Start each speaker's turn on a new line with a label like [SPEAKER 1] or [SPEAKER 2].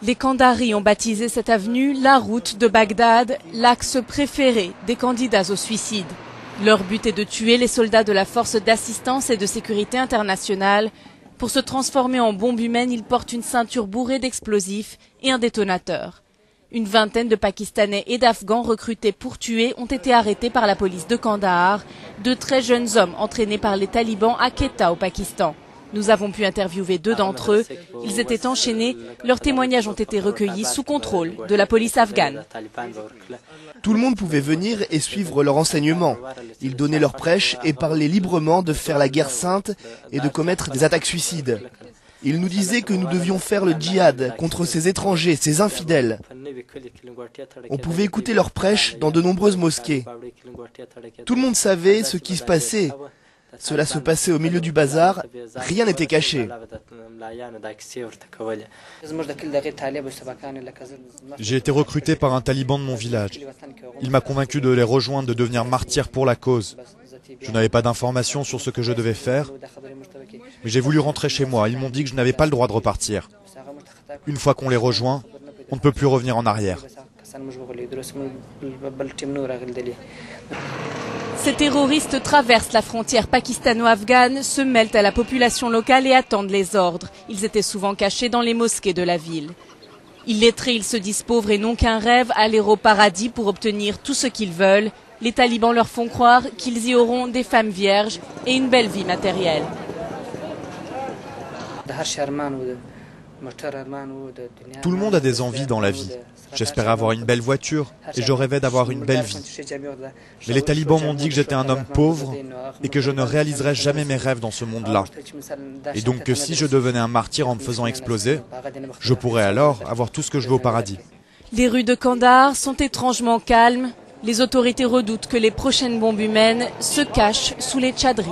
[SPEAKER 1] Les Kandahari ont baptisé cette avenue la route de Bagdad, l'axe préféré des candidats au suicide. Leur but est de tuer les soldats de la force d'assistance et de sécurité internationale. Pour se transformer en bombe humaine, ils portent une ceinture bourrée d'explosifs et un détonateur. Une vingtaine de Pakistanais et d'Afghans recrutés pour tuer ont été arrêtés par la police de Kandahar, de très jeunes hommes entraînés par les talibans à Quetta au Pakistan. Nous avons pu interviewer 2 d'entre eux. Ils étaient enchaînés. Leurs témoignages ont été recueillis sous contrôle de la police afghane.
[SPEAKER 2] Tout le monde pouvait venir et suivre leur enseignement. Ils donnaient leur prêche et parlaient librement de faire la guerre sainte et de commettre des attaques suicides. Ils nous disaient que nous devions faire le djihad contre ces étrangers, ces infidèles. On pouvait écouter leurs prêches dans de nombreuses mosquées. Tout le monde savait ce qui se passait. Cela se passait au milieu du bazar, rien n'était caché.
[SPEAKER 3] J'ai été recruté par un taliban de mon village. Il m'a convaincu de les rejoindre, de devenir martyr pour la cause. Je n'avais pas d'informations sur ce que je devais faire, mais j'ai voulu rentrer chez moi. Ils m'ont dit que je n'avais pas le droit de repartir. Une fois qu'on les rejoint, on ne peut plus revenir en arrière.
[SPEAKER 1] Ces terroristes traversent la frontière pakistano-afghane, se mêlent à la population locale et attendent les ordres. Ils étaient souvent cachés dans les mosquées de la ville. Illettrés, ils se disent pauvres et n'ont qu'un rêve, aller au paradis pour obtenir tout ce qu'ils veulent. Les talibans leur font croire qu'ils y auront des femmes vierges et une belle vie matérielle.
[SPEAKER 3] Tout le monde a des envies dans la vie. J'espérais avoir une belle voiture et je rêvais d'avoir une belle vie. Mais les talibans m'ont dit que j'étais un homme pauvre et que je ne réaliserais jamais mes rêves dans ce monde-là. Et donc que si je devenais un martyr en me faisant exploser, je pourrais alors avoir tout ce que je veux au paradis.
[SPEAKER 1] Les rues de Kandahar sont étrangement calmes. Les autorités redoutent que les prochaines bombes humaines se cachent sous les tchadris.